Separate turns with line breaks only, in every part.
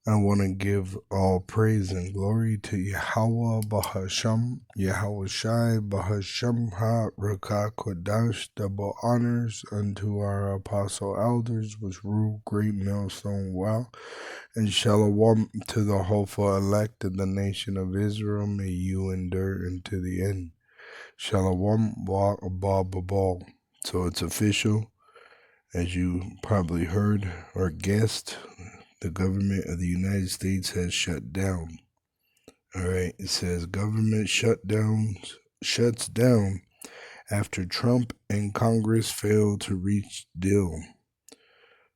I want to give all praise and glory to Yahweh Bahasham, Yahweh Shai Bahasham Ha Rakah Kodash, double honors unto our apostle elders, which rule great millstone well, and shalom to the hopeful elect of the nation of Israel. May you endure unto the end. Shalom wa abba. So it's official, as you probably heard or guessed. The government of the United States has shut down. All right, it says government shuts down after Trump and Congress failed to reach deal.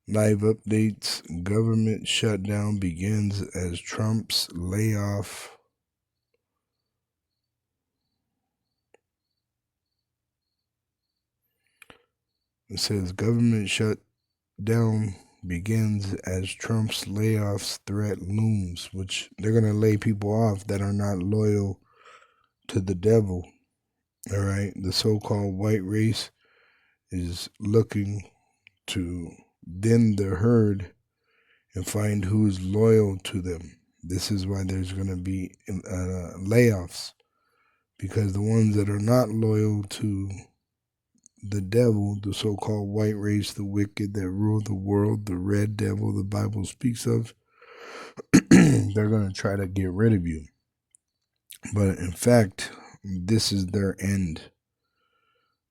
Live updates: government shutdown begins as Trump's layoff. It says government shutdown begins as Trump's layoffs threat looms, which they're going to lay people off that are not loyal to the devil. All right, the so-called white race is looking to thin the herd and find who's loyal to them. This is why there's going to be layoffs, because the ones that are not loyal to the devil, the so-called white race, the wicked that rule the world, the red devil the Bible speaks of, they're going to try to get rid of you. But in fact, this is their end.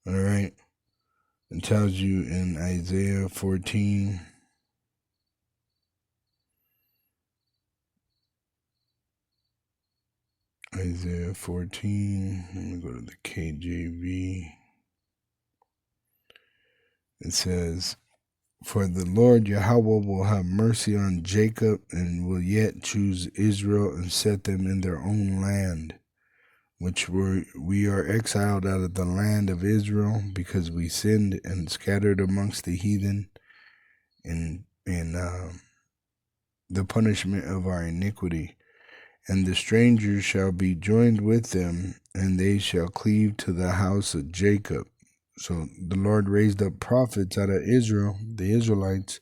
All right. It tells you in Isaiah 14, let me go to the KJV. It says, "For the Lord Yahweh will have mercy on Jacob and will yet choose Israel and set them in their own land, which we are exiled out of the land of Israel because we sinned and scattered amongst the heathen in the punishment of our iniquity. And the strangers shall be joined with them, and they shall cleave to the house of Jacob." So the Lord raised up prophets out of Israel, the Israelites,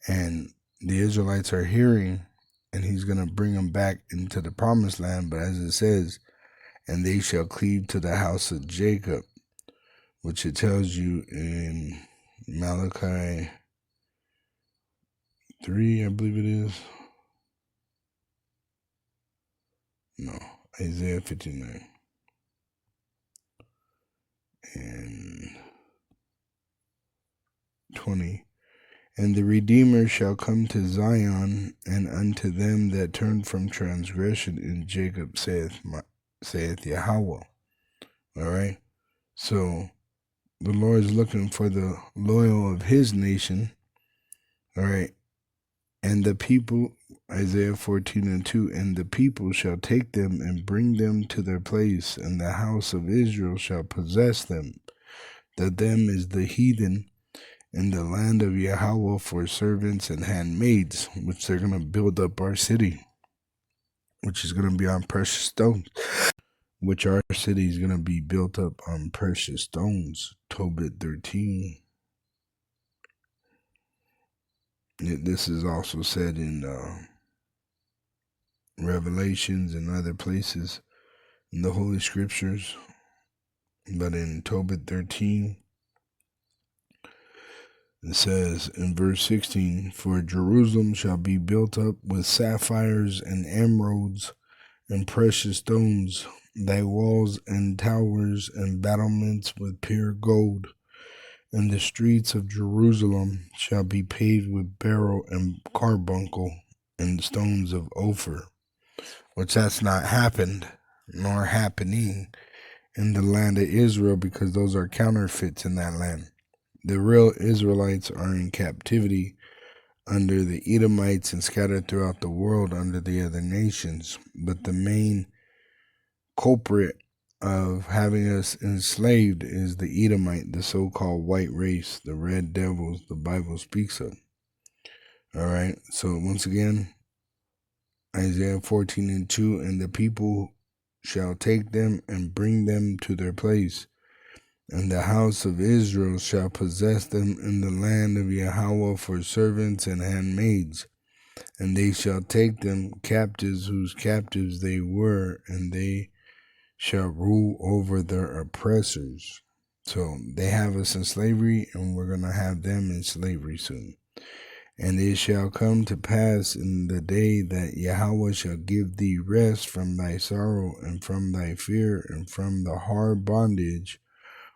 and the Israelites are hearing, and he's going to bring them back into the promised land. But as it says, and they shall cleave to the house of Jacob, which it tells you in Malachi 3, I believe it is. No, Isaiah 59. And 20. "And the Redeemer shall come to Zion, and unto them that turn from transgression in Jacob, saith Yahweh." All right? So the Lord is looking for the loyal of his nation. All right? "And the people," Isaiah 14:2, "and the people shall take them and bring them to their place, and the house of Israel shall possess them. That them is the heathen in the land of Yahweh for servants and handmaids," which they're going to build up our city, which is going to be on precious stones, which our city is going to be built up on precious stones. Tobit 13. This is also said in Revelations and other places in the Holy Scriptures. But in Tobit 13, it says in verse 16, "For Jerusalem shall be built up with sapphires and emeralds and precious stones, thy walls and towers and battlements with pure gold. And the streets of Jerusalem shall be paved with beryl and carbuncle and stones of Ophir," which that's not happened nor happening in the land of Israel, because those are counterfeits in that land. The real Israelites are in captivity under the Edomites and scattered throughout the world under the other nations. But the main culprit of having us enslaved is the Edomite, the so-called white race, the red devils the Bible speaks of. All right, so once again, Isaiah 14:2, "And the people shall take them and bring them to their place, and the house of Israel shall possess them in the land of Yahweh for servants and handmaids. And they shall take them captives whose captives they were, and they shall rule over their oppressors. So they have us in slavery, and we're going to have them in slavery soon. And it shall come to pass in the day that Yahweh shall give thee rest from thy sorrow and from thy fear and from the hard bondage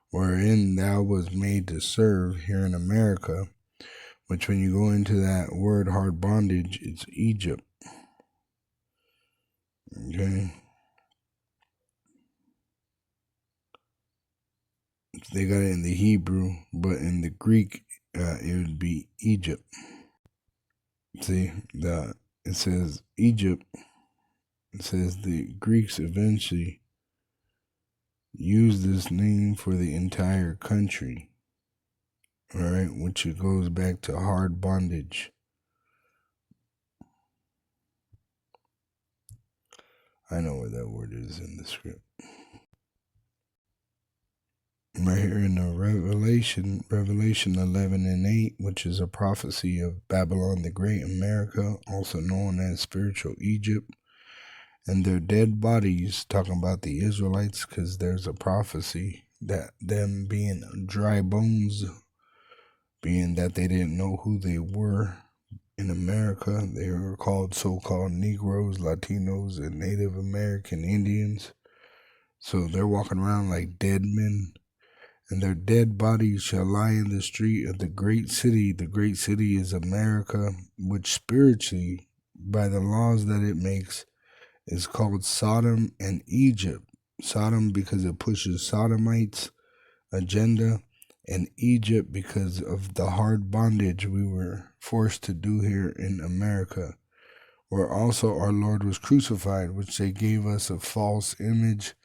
wherein thou was made to serve here in America, which when you go into that word hard bondage, it's Egypt. Okay? They got it in the Hebrew, but in the Greek, it would be Egypt. See, it says Egypt. It says the Greeks eventually used this name for the entire country. All right, which it goes back to hard bondage. I know where that word is in the script. Right here in the Revelation 11 and 8, which is a prophecy of Babylon the Great, America, also known as spiritual Egypt, and their dead bodies, talking about the Israelites, because there's a prophecy that them being dry bones, being that they didn't know who they were in America. They were called so-called Negroes, Latinos, and Native American Indians. So they're walking around like dead men. And their dead bodies shall lie in the street of the great city. The great city is America, which spiritually, by the laws that it makes, is called Sodom and Egypt. Sodom because it pushes Sodomites' agenda, and Egypt because of the hard bondage we were forced to do here in America, where also our Lord was crucified, which they gave us a false image,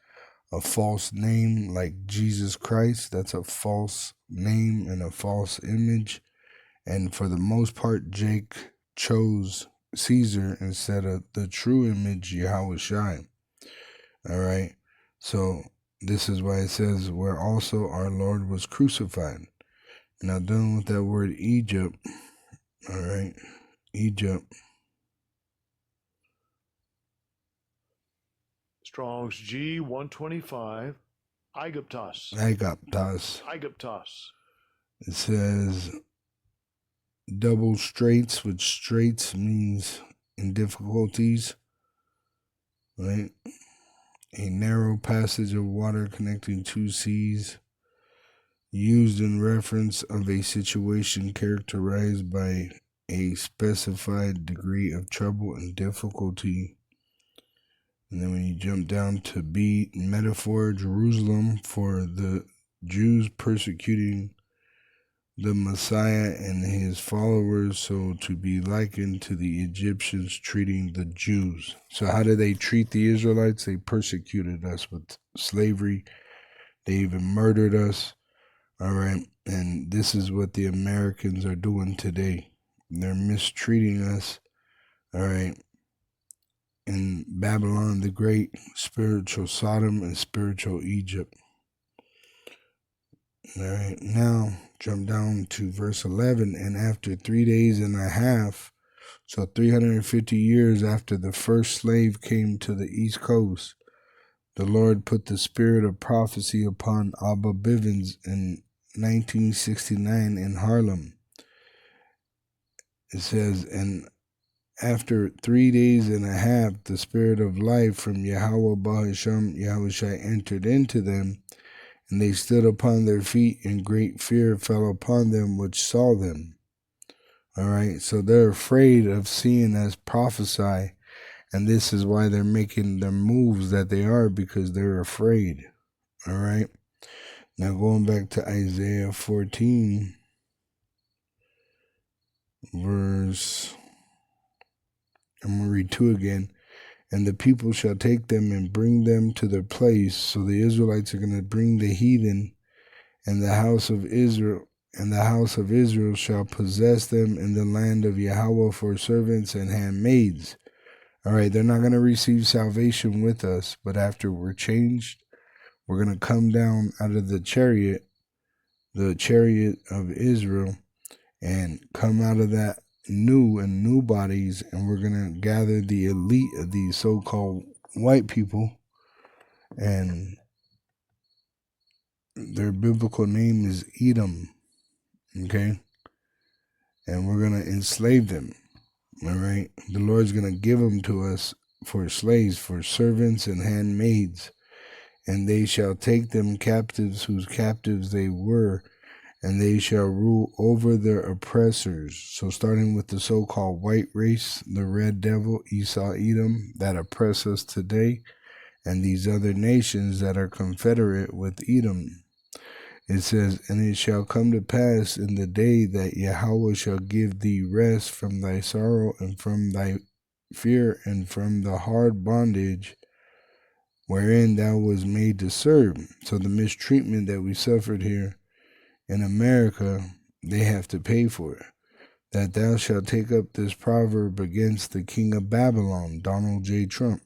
a false name like Jesus Christ. That's a false name and a false image. And for the most part, Jake chose Caesar instead of the true image, Yahweh Shai. All right. So this is why it says where also our Lord was crucified. Now dealing with that word Egypt. All right. Egypt.
Strong's G 125. Aegyptos.
It says double straits, which straits means in difficulties, right? A narrow passage of water connecting two seas, used in reference of a situation characterized by a specified degree of trouble and difficulty. And then when you jump down to B, metaphor, Jerusalem, for the Jews persecuting the Messiah and his followers, so to be likened to the Egyptians treating the Jews. So how did they treat the Israelites? They persecuted us with slavery. They even murdered us. All right. And this is what the Americans are doing today. They're mistreating us. All right. In Babylon the Great, spiritual Sodom and spiritual Egypt. All right, now jump down to verse 11. And after 3 days and a half, so 350 years after the first slave came to the East Coast, the Lord put the spirit of prophecy upon Abba Bivens in 1969 in Harlem. It says, and after 3 days and a half, the spirit of life from Yahweh Bahasham Yahushai entered into them, and they stood upon their feet, and great fear fell upon them which saw them. All right, so they're afraid of seeing us prophesy, and this is why they're making the moves that they are, because they're afraid. All right, now going back to Isaiah 14, verse, I'm going to read 2 again. And the people shall take them and bring them to their place. So the Israelites are going to bring the heathen, and the house of Israel, and the house of Israel shall possess them in the land of Yahweh for servants and handmaids. All right, they're not going to receive salvation with us, but after we're changed, we're going to come down out of the chariot of Israel, and come out of that new bodies, and we're going to gather the elite of these so-called white people, and their biblical name is Edom, okay? And we're going to enslave them, all right? The Lord's going to give them to us for slaves, for servants and handmaids, and they shall take them captives whose captives they were, and they shall rule over their oppressors. So starting with the so-called white race, the red devil, Esau, Edom, that oppress us today, and these other nations that are confederate with Edom. It says, and it shall come to pass in the day that Yahweh shall give thee rest from thy sorrow and from thy fear and from the hard bondage wherein thou was made to serve. So the mistreatment that we suffered here in America, they have to pay for it. That thou shalt take up this proverb against the king of Babylon, Donald J. Trump,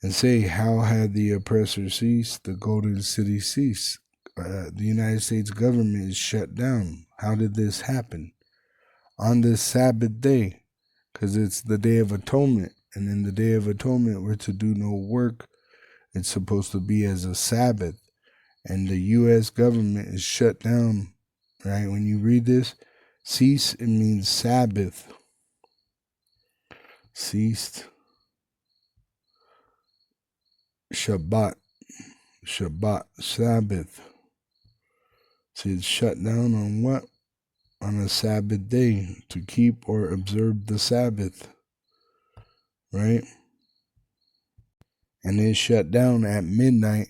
and say, how had the oppressor ceased, the golden city ceased? The United States government is shut down. How did this happen? On this Sabbath day, because it's the Day of Atonement, and in the Day of Atonement we're to do no work. It's supposed to be as a Sabbath, and the U.S. government is shut down, right? When you read this, cease, it means Sabbath. Ceased. Shabbat, Sabbath. So it's shut down on what? On a Sabbath day, to keep or observe the Sabbath, right? And it's shut down at midnight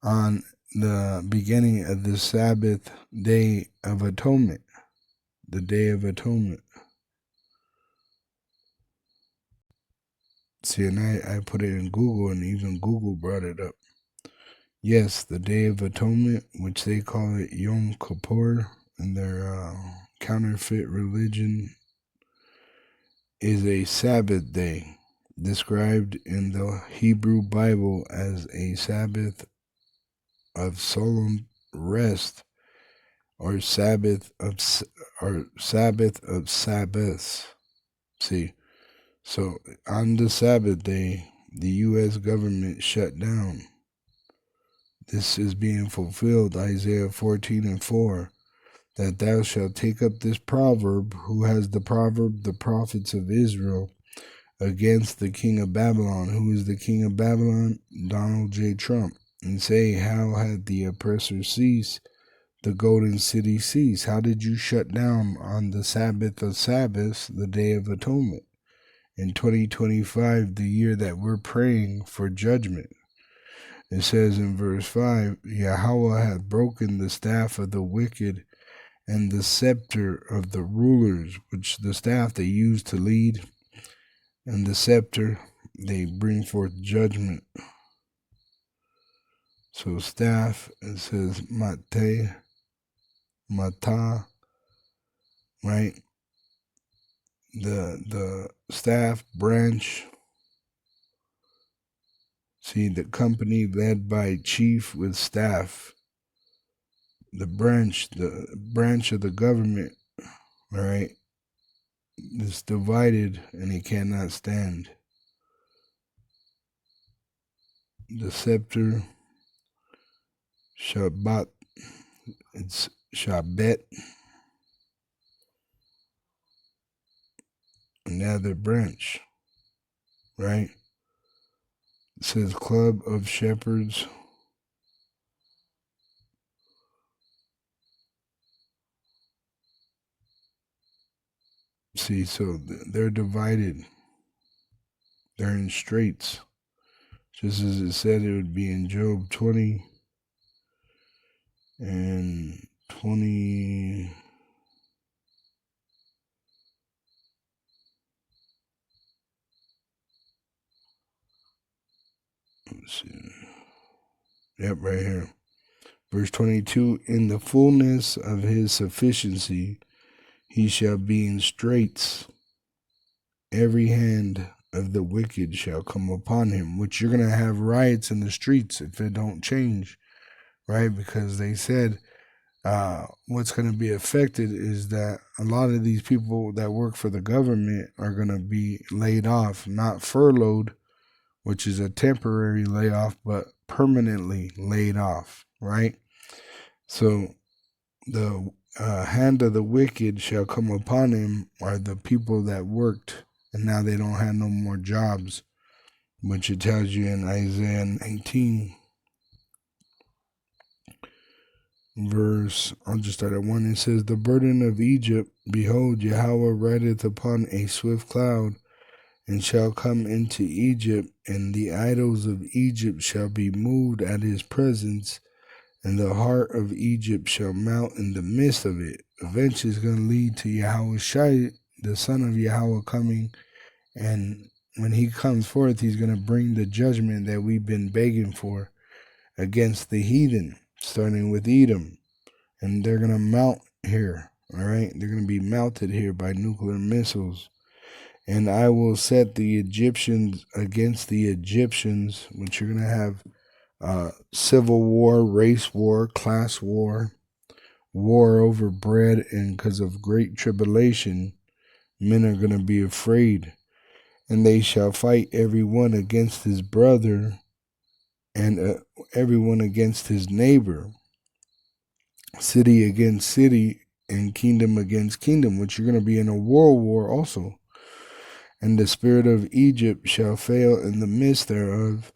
on the beginning of the Sabbath Day of Atonement, the Day of Atonement. See, and I put it in Google, and even Google brought it up. Yes, the Day of Atonement, which they call it Yom Kippur in their counterfeit religion, is a Sabbath day, described in the Hebrew Bible as a Sabbath of solemn rest, or Sabbath of Sabbaths. See, so on the Sabbath day, the U.S. government shut down. This is being fulfilled, Isaiah 14:4, that thou shalt take up this proverb, who has the proverb, the prophets of Israel, against the king of Babylon. Who is the king of Babylon? Donald J. Trump. And say, how had the oppressor ceased, the golden city ceased? How did you shut down on the Sabbath of Sabbaths, the Day of Atonement? In 2025, the year that we're praying for judgment. It says in verse 5, Yahweh hath broken the staff of the wicked and the scepter of the rulers, which the staff they use to lead, and the scepter they bring forth judgment. So staff, it says mata, right? The staff branch. See, the company led by chief with staff. The branch of the government, all right, is divided and it cannot stand. The scepter, Shabbat, it's Shabbat, another branch, right? It says club of shepherds. See, so they're divided. They're in straits. Just as it said it would be in Job 20 and 20. Let's see. Yep, right here. Verse 22, in the fullness of his sufficiency, he shall be in straits. Every hand of the wicked shall come upon him, which you're going to have riots in the streets if it don't change, right? Because they said what's going to be affected is that a lot of these people that work for the government are going to be laid off, not furloughed, which is a temporary layoff, but permanently laid off, right? So the hand of the wicked shall come upon him, are the people that worked and now they don't have no more jobs, which it tells you in Isaiah 19, I'll just start at 1. It says, the burden of Egypt, behold, Yahweh rideth upon a swift cloud, and shall come into Egypt, and the idols of Egypt shall be moved at his presence, and the heart of Egypt shall melt in the midst of it. Eventually it's going to lead to Yahweh Shai, the son of Yahweh, coming, and when he comes forth, he's going to bring the judgment that we've been begging for against the heathen, starting with Edom. And they're going to mount here, all right? They're going to be melted here by nuclear missiles. And I will set the Egyptians against the Egyptians, which you're going to have civil war, race war, class war, war over bread, and because of great tribulation, men are going to be afraid. And they shall fight every one against his brother, and every one against his neighbor, city against city, and kingdom against kingdom, which you're going to be in a world war also. And the spirit of Egypt shall fail in the midst thereof,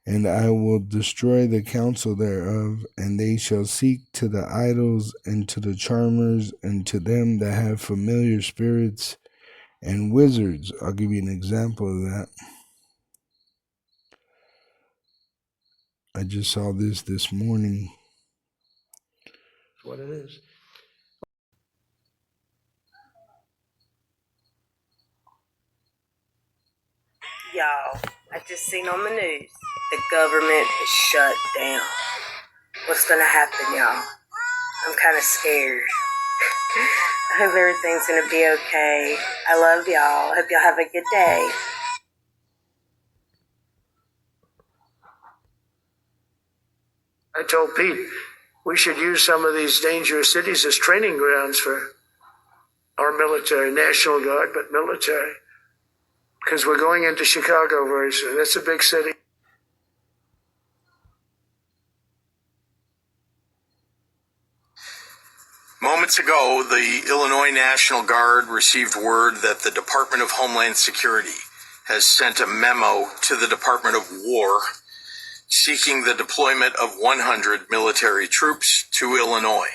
and I will destroy the counsel thereof, and they shall seek to the idols and to the charmers and to them that have familiar spirits and wizards. I'll give you an example of that. I just saw this morning.
That's what it is.
Y'all, I just seen on the news, the government is shut down. What's gonna happen, y'all? I'm kind of scared. I hope everything's gonna be okay. I love y'all. I hope y'all have a good day.
I told Pete we should use some of these dangerous cities as training grounds for our military, National Guard, but military. Because we're going into Chicago very soon. That's a big city.
Moments ago, the Illinois National Guard received word that the Department of Homeland Security has sent a memo to the Department of War seeking the deployment of 100 military troops to Illinois.